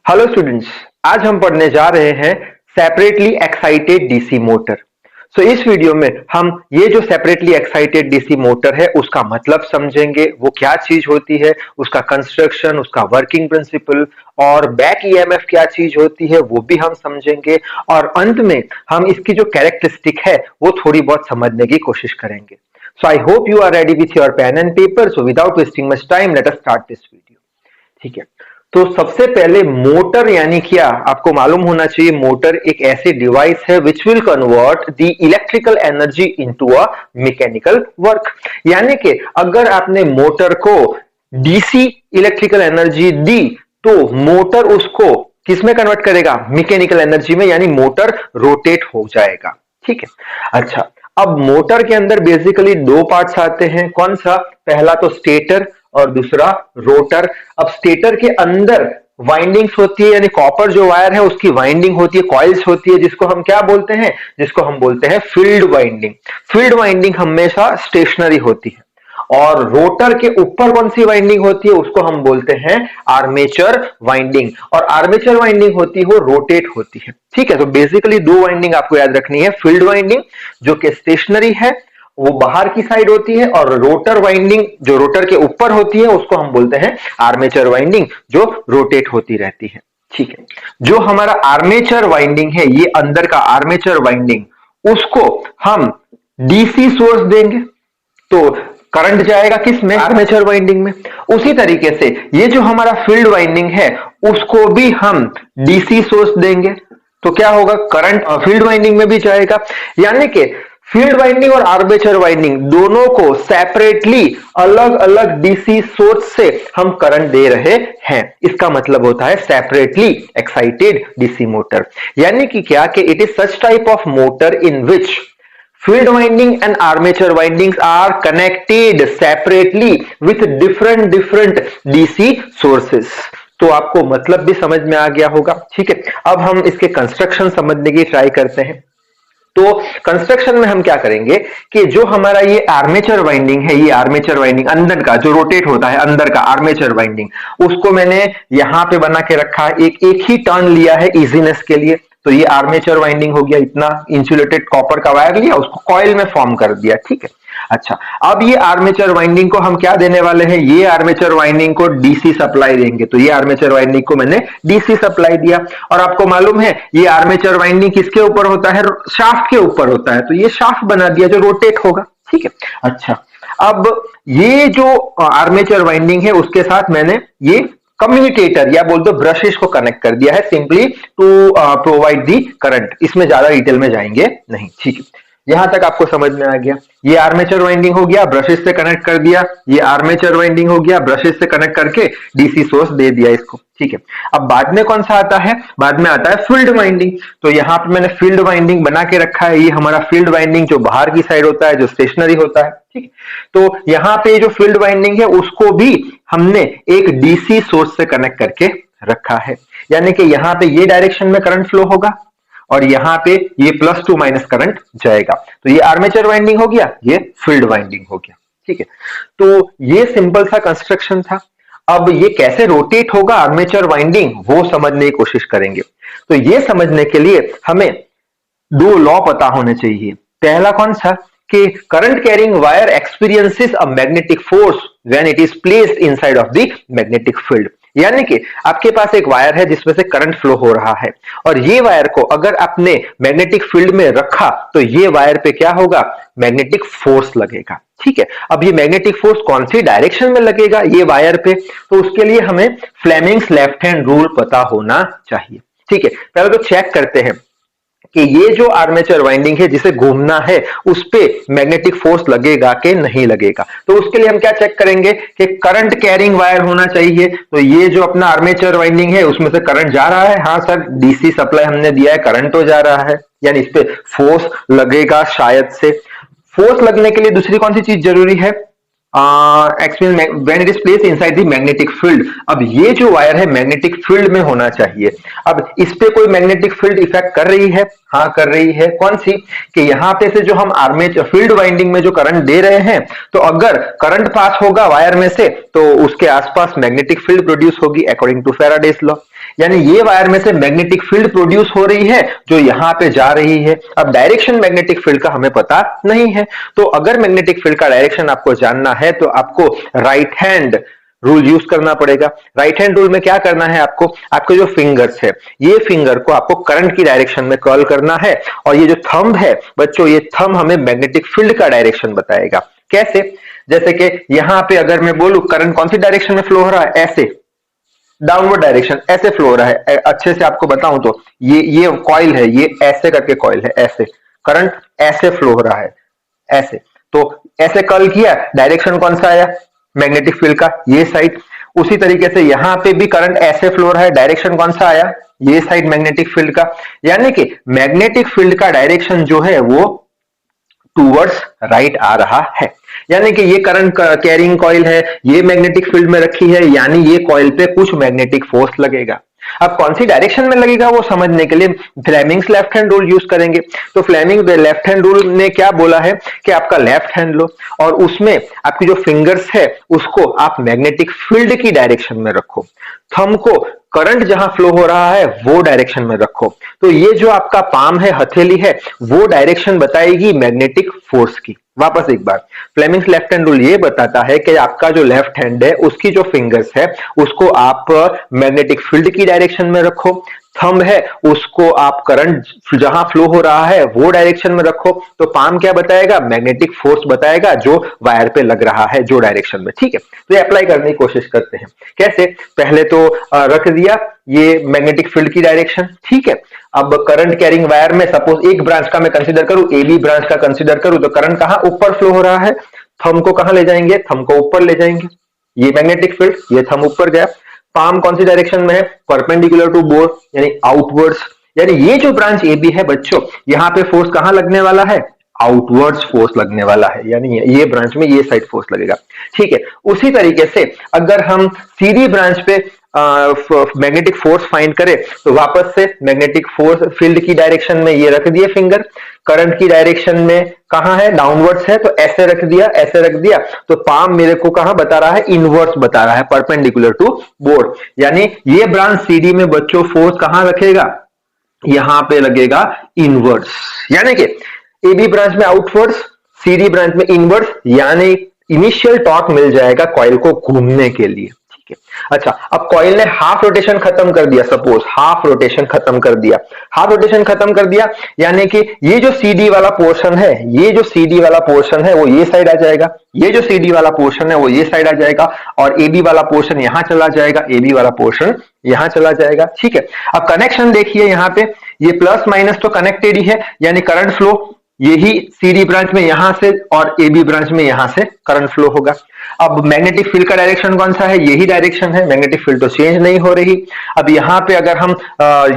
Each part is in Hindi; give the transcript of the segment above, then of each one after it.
हेलो स्टूडेंट्स, आज हम पढ़ने जा रहे हैं सेपरेटली एक्साइटेड डीसी मोटर। इस वीडियो में हम ये जो सेपरेटली एक्साइटेड डीसी मोटर है उसका मतलब समझेंगे, वो क्या चीज होती है, उसका कंस्ट्रक्शन, उसका वर्किंग प्रिंसिपल और बैक ईएमएफ क्या चीज होती है वो भी हम समझेंगे। और अंत में हम इसकी जो कैरेक्टरिस्टिक है वो थोड़ी बहुत समझने की कोशिश करेंगे। So I hope you are ready with your pen and paper. So without wasting much time let us start this video. ठीक है, तो सबसे पहले मोटर यानी क्या आपको मालूम होना चाहिए। मोटर एक ऐसी डिवाइस है which will convert the electrical energy into a mechanical work. यानी कि अगर आपने मोटर को डीसी इलेक्ट्रिकल एनर्जी दी तो मोटर उसको किस में कन्वर्ट करेगा, मैकेनिकल एनर्जी में, यानी मोटर रोटेट हो जाएगा। ठीक है, अच्छा अब मोटर के अंदर बेसिकली दो पार्ट्स आते हैं। कौन सा? पहला तो स्टेटर और दूसरा रोटर। अब स्टेटर के अंदर वाइंडिंग्स होती है, यानी कॉपर जो वायर है उसकी वाइंडिंग होती है, कॉइल्स होती है, जिसको हम क्या बोलते हैं, जिसको हम बोलते हैं फील्ड वाइंडिंग। फील्ड वाइंडिंग हमेशा स्टेशनरी होती है। और रोटर के ऊपर कौन सी वाइंडिंग होती है उसको हम बोलते हैं आर्मेचर वाइंडिंग। और आर्मेचर वाइंडिंग होती है वो रोटेट होती है। ठीक है, तो बेसिकली दो वाइंडिंग आपको याद रखनी है। फील्ड वाइंडिंग जो कि स्टेशनरी है, वो बाहर की साइड होती है, और रोटर वाइंडिंग जो रोटर के ऊपर होती है उसको हम बोलते हैं आर्मेचर वाइंडिंग, जो रोटेट होती रहती है। ठीक है, जो हमारा आर्मेचर वाइंडिंग है, ये अंदर का आर्मेचर वाइंडिंग, उसको हम डीसी सोर्स देंगे तो करंट जाएगा किस में, आर्मेचर वाइंडिंग में। उसी तरीके से ये जो हमारा फील्ड वाइंडिंग है उसको भी हम डीसी सोर्स देंगे तो क्या होगा, करंट फील्ड वाइंडिंग में भी जाएगा। यानी कि फील्ड वाइंडिंग और आर्मेचर वाइंडिंग दोनों को सेपरेटली अलग अलग डीसी सोर्स से हम करंट दे रहे हैं। इसका मतलब होता है सेपरेटली एक्साइटेड डीसी मोटर। यानी कि क्या, कि it is such type of motor in which field winding and armature windings are connected separately with different DC sources। तो आपको मतलब भी समझ में आ गया होगा। ठीक है, अब हम इसके कंस्ट्रक्शन समझने की ट्राई करते हैं। तो कंस्ट्रक्शन में हम क्या करेंगे कि जो हमारा ये आर्मेचर वाइंडिंग है, ये आर्मेचर वाइंडिंग अंदर का जो रोटेट होता है, अंदर का आर्मेचर वाइंडिंग, उसको मैंने यहां पे बना के रखा है। एक ही टर्न लिया है इजीनेस के लिए। तो ये आर्मेचर वाइंडिंग हो गया, इतना इंसुलेटेड कॉपर का वायर लिया, उसको कॉइल में फॉर्म कर दिया। ठीक है, अच्छा अब ये आर्मेचर वाइंडिंग को हम क्या देने वाले हैं, ये आर्मेचर वाइंडिंग को डीसी सप्लाई देंगे। तो ये आर्मेचर वाइंडिंग को मैंने डीसी सप्लाई दिया। और आपको मालूम है ये आर्मेचर वाइंडिंग किसके ऊपर होता है, शाफ्ट के ऊपर होता है। तो ये शाफ्ट बना दिया जो रोटेट होगा। ठीक है, अच्छा अब ये जो आर्मेचर वाइंडिंग है उसके साथ मैंने ये कम्युनिकेटर या बोल दो ब्रशेस को कनेक्ट कर दिया है, simply to provide the current. इसमें ज्यादा डिटेल में जाएंगे नहीं। ठीक है, यहां तक आपको समझ में आ गया। ये आर्मेचर वाइंडिंग हो गया, ब्रशेस से कनेक्ट कर दिया। ये आर्मेचर वाइंडिंग हो गया, ब्रशेस से कनेक्ट करके डीसी सोर्स दे दिया इसको। ठीक है, अब बाद में कौन सा आता है, बाद में आता है फील्ड वाइंडिंग। तो यहाँ पे मैंने फील्ड वाइंडिंग बना के रखा है। ये हमारा फील्ड वाइंडिंग जो बाहर की साइड होता है, जो स्टेशनरी होता है। ठीक, तो यहाँ पे जो फील्ड वाइंडिंग है उसको भी हमने एक डीसी सोर्स से कनेक्ट करके रखा है। यानी कि यहाँ पे ये डायरेक्शन में करंट फ्लो होगा और यहाँ पे ये प्लस टू माइनस करंट जाएगा। तो ये आर्मेचर वाइंडिंग हो गया, ये फील्ड वाइंडिंग हो गया। ठीक है, तो ये सिंपल सा कंस्ट्रक्शन था। अब ये कैसे रोटेट होगा आर्मेचर वाइंडिंग वो समझने की कोशिश करेंगे। तो ये समझने के लिए हमें दो लॉ पता होने चाहिए। पहला कौन सा, कि current carrying wire experiences a magnetic force when it is placed inside of the magnetic field. यानी कि आपके पास एक वायर है जिसमें से करंट फ्लो हो रहा है, और ये वायर को अगर आपने मैग्नेटिक फील्ड में रखा तो ये वायर पे क्या होगा, मैग्नेटिक फोर्स लगेगा। ठीक है, अब ये मैग्नेटिक फोर्स कौन सी डायरेक्शन में लगेगा, ये वायर पे, तो उसके लिए हमें फ्लेमिंग्स लेफ्ट हैंड रूल पता होना चाहिए। ठीक है, पहले तो चेक करते हैं कि ये जो आर्मेचर वाइंडिंग है जिसे घूमना है उस पे मैग्नेटिक फोर्स लगेगा कि नहीं लगेगा। तो उसके लिए हम क्या चेक करेंगे कि करंट कैरिंग वायर होना चाहिए। तो ये जो अपना आर्मेचर वाइंडिंग है उसमें से करंट जा रहा है, हाँ सर डीसी सप्लाई हमने दिया है, करंट तो जा रहा है, यानी इस पे फोर्स लगेगा शायद से। फोर्स लगने के लिए दूसरी कौन सी चीज जरूरी है, when it is placed inside the magnetic field। अब ये जो वायर है मैग्नेटिक फील्ड में होना चाहिए। अब इस पे कोई मैग्नेटिक फील्ड इफेक्ट कर रही है, हाँ कर रही है। कौन सी, कि यहाँ पे से जो हम आर्मेचर फील्ड वाइंडिंग में जो करंट दे रहे हैं, तो अगर करंट पास होगा वायर में से तो उसके आसपास मैग्नेटिक फील्ड प्रोड्यूस होगी अकॉर्डिंग टू फैराडेज लॉ। यानी ये वायर में से मैग्नेटिक फील्ड प्रोड्यूस हो रही है जो यहां पे जा रही है। अब डायरेक्शन मैग्नेटिक फील्ड का हमें पता नहीं है, तो अगर मैग्नेटिक फील्ड का डायरेक्शन आपको जानना है तो आपको राइट हैंड रूल यूज करना पड़ेगा। राइट हैंड रूल में क्या करना है आपको, आपके जो फिंगर्स है ये फिंगर को आपको करंट की डायरेक्शन में कर्ल करना है, और ये जो थंब है बच्चों, ये थंब हमें मैग्नेटिक फील्ड का डायरेक्शन बताएगा। कैसे, जैसे कि यहां पे अगर मैं बोलूं करंट कौन सी डायरेक्शन में फ्लो हो रहा है, ऐसे डाउनवर्ड डायरेक्शन ऐसे फ्लो हो रहा है। अच्छे से आपको बताऊं तो ये कॉइल है, ये ऐसे करके कॉइल है, ऐसे करंट ऐसे फ्लो हो रहा है, ऐसे। तो ऐसे कर्ल किया, डायरेक्शन कौन सा आया, मैग्नेटिक फील्ड का, ये साइड। उसी तरीके से यहां पे भी करंट ऐसे फ्लो रहा है, डायरेक्शन कौन सा आया, ये साइड मैग्नेटिक फील्ड का। यानी कि मैग्नेटिक फील्ड का डायरेक्शन जो है वो टूवर्ड्स राइट आ रहा है। यानी कि ये करंट कैरिंग कॉइल है, ये मैग्नेटिक फील्ड में रखी है, यानी ये कॉइल पे कुछ मैग्नेटिक फोर्स लगेगा। अब कौन सी डायरेक्शन में लगेगा वो समझने के लिए Fleming's left hand rule use करेंगे। तो फ्लेमिंग लेफ्ट हैंड रूल ने क्या बोला है कि आपका लेफ्ट हैंड लो और उसमें आपकी जो फिंगर्स है उसको आप मैग्नेटिक फील्ड की डायरेक्शन में रखो, थंब को करंट जहां फ्लो हो रहा है वो डायरेक्शन में रखो। तो ये जो आपका पाम है, हथेली है, वो डायरेक्शन बताएगी मैग्नेटिक फोर्स की। वापस एक बार, फ्लेमिंग्स लेफ्ट हैंड रूल ये बताता है कि आपका जो लेफ्ट हैंड है उसकी जो फिंगर्स है उसको आप मैग्नेटिक फील्ड की डायरेक्शन में रखो, थंब है उसको आप करंट जहां फ्लो हो रहा है वो डायरेक्शन में रखो। तो पाम क्या बताएगा, मैग्नेटिक फोर्स बताएगा जो वायर पे लग रहा है जो डायरेक्शन में। ठीक है, तो ये अप्लाई करने की कोशिश करते हैं। कैसे, पहले तो रख दिया ये मैग्नेटिक फील्ड की डायरेक्शन, ठीक है। अब करंट कैरिंग वायर में सपोज एक ब्रांच का मैं कंसीडर करूं, AB ब्रांच का कंसीडर करूं, तो करंट कहां, ऊपर फ्लो हो रहा है, थंब को कहां ले जाएंगे, थंब को ऊपर ले जाएंगे, ये मैग्नेटिक फील्ड, ये थंब ऊपर गया। पाम कौन सी डायरेक्शन में है, परपेंडिकुलर टू बोर्ड यानी आउटवर्ड्स। यानी ये जो ब्रांच AB है बच्चों, यहां पे फोर्स कहां लगने वाला है, आउटवर्ड्स फोर्स लगने वाला है, यानी ये ब्रांच में ये साइड फोर्स लगेगा। ठीक है, उसी तरीके से अगर हम CD ब्रांच पे मैग्नेटिक फोर्स फाइंड करें तो वापस से मैग्नेटिक फोर्स फील्ड की डायरेक्शन में ये रख दिए फिंगर, करंट की डायरेक्शन में कहां है, डाउनवर्ड्स है, तो ऐसे रख दिया, ऐसे रख दिया। तो पाम मेरे को कहां बता रहा है, इनवर्स बता रहा है, परपेंडिकुलर टू बोर्ड। यानी ये ब्रांच CD में बच्चों फोर्स कहां रखेगा, यहां पे लगेगा इनवर्स। यानी कि AB ब्रांच में आउटवर्ड्स, CD ब्रांच में इनवर्स, यानी इनिशियल टॉर्क मिल जाएगा कॉइल को घूमने के लिए। ठीक है, अच्छा, अब कॉइल ने हाफ रोटेशन खत्म कर दिया, सपोज हाफ रोटेशन खत्म कर दिया, हाफ रोटेशन खत्म कर दिया, यानी कि ये जो CD वाला पोर्शन है, ये जो CD वाला पोर्शन है वो ये साइड आ जाएगा, ये जो CD वाला पोर्शन है वो ये साइड आ जाएगा, और AB वाला पोर्शन यहां चला जाएगा, AB वाला पोर्शन यहां चला जाएगा। ठीक है, अब कनेक्शन देखिए, यहां पे ये प्लस माइनस तो कनेक्टेड ही है, यानी करंट फ्लो यही CD ब्रांच में यहां से और AB ब्रांच में यहां से करंट फ्लो होगा। अब मैग्नेटिक फील्ड का डायरेक्शन कौन सा है, यही डायरेक्शन है, मैग्नेटिक फील्ड तो चेंज नहीं हो रही। अब यहां पे अगर हम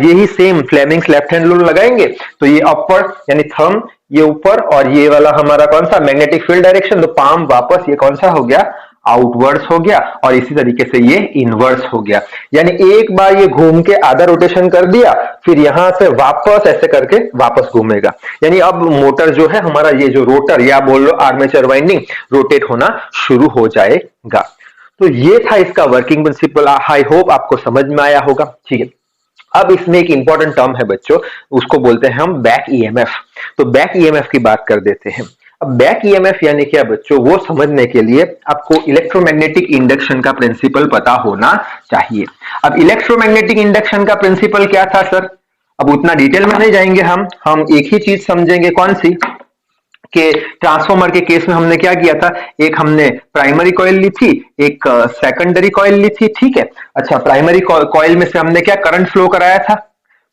यही same Fleming's left hand rule लगाएंगे तो ये अपवर्ड यानी थंब ये ऊपर, और ये वाला हमारा कौन सा, मैग्नेटिक फील्ड डायरेक्शन, तो पाम वापस ये कौन सा हो गया, आउटवर्ड्स हो गया, और इसी तरीके से ये इनवर्स हो गया। यानी एक बार ये घूम के आधा रोटेशन कर दिया, फिर यहां से वापस ऐसे करके वापस घूमेगा। यानी अब मोटर जो है हमारा, ये जो रोटर या बोल लो आर्मेचर वाइंडिंग, रोटेट होना शुरू हो जाएगा। तो ये था इसका वर्किंग प्रिंसिपल। आई होप आपको समझ में आया होगा। ठीक है, अब इसमें एक इंपॉर्टेंट टर्म है बच्चों, उसको बोलते हैं हम बैक EMF। तो बैक EMF की बात कर देते हैं। अब बैक EMF यानी क्या बच्चों, वो समझने के लिए आपको इलेक्ट्रोमैग्नेटिक इंडक्शन का प्रिंसिपल पता होना चाहिए। अब इलेक्ट्रोमैग्नेटिक इंडक्शन का प्रिंसिपल क्या था सर, अब उतना डिटेल में नहीं जाएंगे हम एक ही चीज समझेंगे, कौन सी, कि ट्रांसफॉर्मर के केस में हमने क्या किया था, एक हमने प्राइमरी कॉइल ली थी, एक सेकेंडरी कॉइल ली थी। ठीक है, अच्छा, प्राइमरी कॉइल में से हमने क्या करंट फ्लो कराया था,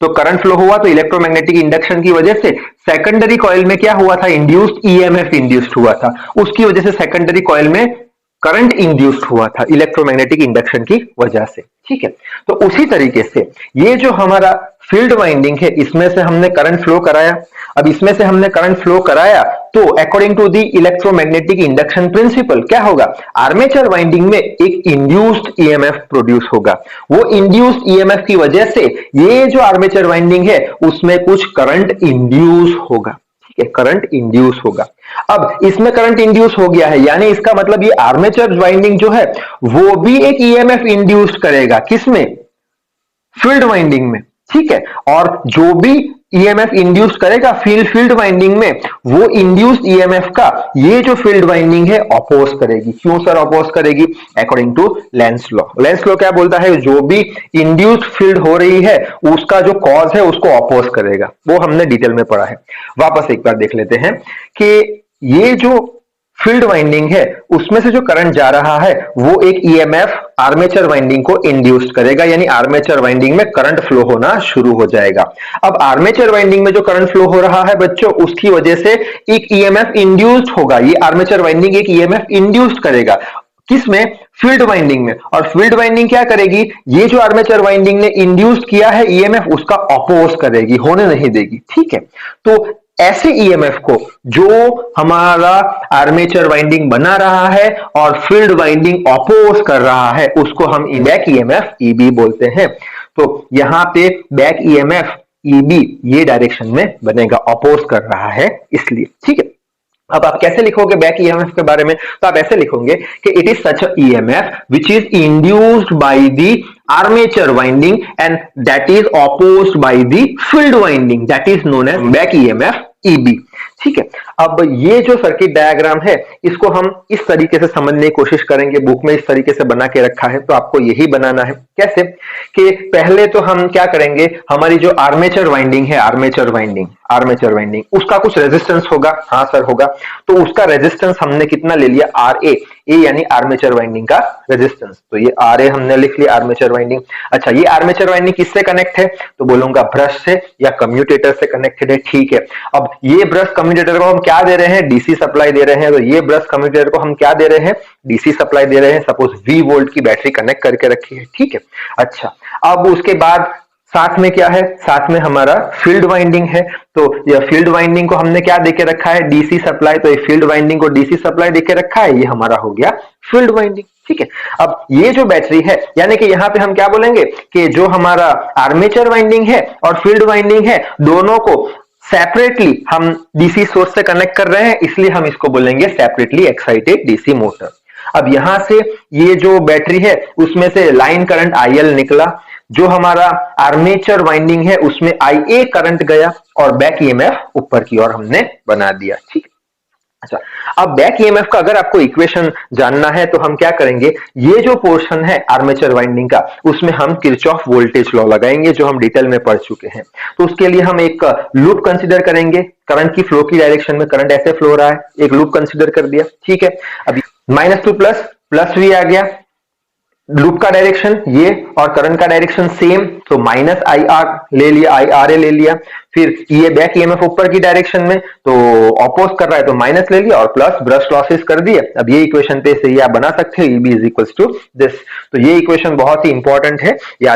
तो करंट फ्लो हुआ, तो इलेक्ट्रोमैग्नेटिक इंडक्शन की वजह से सेकेंडरी कॉइल में क्या हुआ था, इंड्यूस्ड EMF इंड्यूस्ड हुआ था, उसकी वजह से सेकेंडरी कॉइल में करंट इंड्यूस्ड हुआ था इलेक्ट्रोमैग्नेटिक इंडक्शन की वजह से। ठीक है, तो उसी तरीके से ये जो हमारा फील्ड वाइंडिंग है, इसमें से हमने करंट फ्लो कराया। अब इसमें से हमने करंट फ्लो कराया तो according to the electromagnetic induction principle क्या होगा, आर्मेचर वाइंडिंग में एक इंड्यूस्ड EMF प्रोड्यूस होगा। वो इंड्यूस्ड EMF की वजह से ये जो आर्मेचर वाइंडिंग है उसमें कुछ करंट इंड्यूस होगा। करंट इंड्यूस होगा। अब इसमें करंट इंड्यूस हो गया है, यानी इसका मतलब ये आर्मेचर वाइंडिंग जो है वो भी एक EMF इंड्यूस करेगा, किसमें, फील्ड वाइंडिंग में, ठीक है। और जो भी ईएमएफ इंड्यूस करेगा फील्ड वाइंडिंग में, वो इंड्यूस्ड ईएमएफ का ये जो फील्ड वाइंडिंग है अपोज करेगी। क्यों सर अपोज करेगी? According to Lenz law. Lenz law क्या बोलता है? जो भी इंड्यूस्ड फील्ड हो रही है उसका जो कॉज है उसको अपोज करेगा। वो हमने डिटेल में पढ़ा है। वापस एक बार देख लेते हैं कि ये जो फील्ड वाइंडिंग है उसमें से जो करंट जा रहा है वो एक ईएमएफ आर्मेचर वाइंडिंग को इंड्यूस्ड करेगा, यानी आर्मेचर वाइंडिंग में करंट फ्लो होना शुरू हो जाएगा। अब आर्मेचर वाइंडिंग में जो करंट फ्लो हो रहा है बच्चों, उसकी वजह से एक ईएमएफ इंड्यूस्ड होगा। ये आर्मेचर वाइंडिंग एक ईएमएफ इंड्यूस्ड करेगा। किसमें? फील्ड वाइंडिंग में। और फील्ड वाइंडिंग क्या करेगी? ये जो आर्मेचर वाइंडिंग ने इंड्यूस्ड किया है ईएमएफ उसका अपोज करेगी, होने नहीं देगी, ठीक है। तो ऐसे ईएमएफ को जो हमारा आर्मेचर वाइंडिंग बना रहा है और फील्ड वाइंडिंग अपोज कर रहा है उसको हम बैक ईएमएफ ईबी बोलते हैं। तो यहां पे बैक ईएमएफ ईबी ये डायरेक्शन में बनेगा, अपोज कर रहा है इसलिए, ठीक है। अब आप कैसे लिखोगे बैक ईएमएफ के बारे में? तो आप ऐसे लिखोगे कि it is such a EMF which is induced by the armature winding and that is opposed by the field winding, that is known as back EMF EB, ठीक है। अब ये जो सर्किट डायग्राम है इसको हम इस तरीके से समझने की कोशिश करेंगे। बुक में इस तरीके से बना के रखा है तो आपको यही बनाना है। कैसे? कि पहले तो हम क्या करेंगे, हमारी जो आर्मेचर वाइंडिंग है, आर्मेचर वाइंडिंग उसका कुछ रेजिस्टेंस होगा। हाँ सर होगा। तो उसका रेजिस्टेंस हमने कितना ले लिया? RA, ए यानी आर्मेचर वाइंडिंग का रेजिस्टेंस। तो ये RA हमने लिख लिया, आर्मेचर वाइंडिंग। अच्छा, ये आर्मेचर वाइंडिंग किससे कनेक्ट है? तो बोलूंगा ब्रश से या कम्यूटेटर से कनेक्टेड है, ठीक है। अब ये ब्रश कम्यूटेटर को हम क्या दे रहे हैं? डीसी सप्लाई दे रहे हैं। तो ये ब्रश कम्यूटेटर को हम क्या दे रहे हैं? डीसी सप्लाई दे रहे हैं। सपोज V वोल्ट की बैटरी कनेक्ट करके रखी है, ठीक है। अच्छा, अब उसके बाद साथ में क्या है? साथ में हमारा फील्ड वाइंडिंग है। तो ये फील्ड वाइंडिंग को हमने क्या देके रखा है? DC supply. तो ये फील्ड वाइंडिंग को डीसी सप्लाई देके रखा है, ये हमारा हो गया फील्ड वाइंडिंग, ठीक है। अब ये जो बैटरी है, यानी कि यहां पे हम क्या बोलेंगे कि जो हमारा आर्मेचर वाइंडिंग है और फील्ड वाइंडिंग है दोनों को सेपरेटली हम डीसी सोर्स से कनेक्ट कर रहे हैं, इसलिए हम इसको बोलेंगे सेपरेटली एक्साइटेड डीसी मोटर। अब यहां से ये जो बैटरी है उसमें से लाइन करंट IL निकला, जो हमारा आर्मेचर वाइंडिंग है उसमें IA करंट गया और बैक ईएमएफ ऊपर की ओर हमने बना दिया, ठीक है। अच्छा, अब बैक ईएमएफ का अगर आपको इक्वेशन जानना है तो हम क्या करेंगे? ये जो पोर्शन है आर्मेचर वाइंडिंग का उसमें हम किरचॉफ वोल्टेज लॉ लगाएंगे, जो हम डिटेल में पढ़ चुके हैं। तो उसके लिए हम एक लूप कंसीडर करेंगे। करंट की फ्लो की डायरेक्शन में करंट ऐसे फ्लो हो रहा है, एक लूप कंसीडर कर दिया, ठीक है। अभी -2 प्लस V आ गया, लूप का डायरेक्शन ये और करंट का डायरेक्शन सेम, तो -IR ले लिया, IRA ले लिया। फिर ये बैक ईएमएफ ऊपर की डायरेक्शन में तो अपोज कर रहा है तो माइनस ले लिया और प्लस ब्रश लॉसेस कर दिए। अब ये इक्वेशन पे से ये आप बना सकते हैं EB is equals to this. तो ये इक्वेशन बहुत ही इंपॉर्टेंट है, याद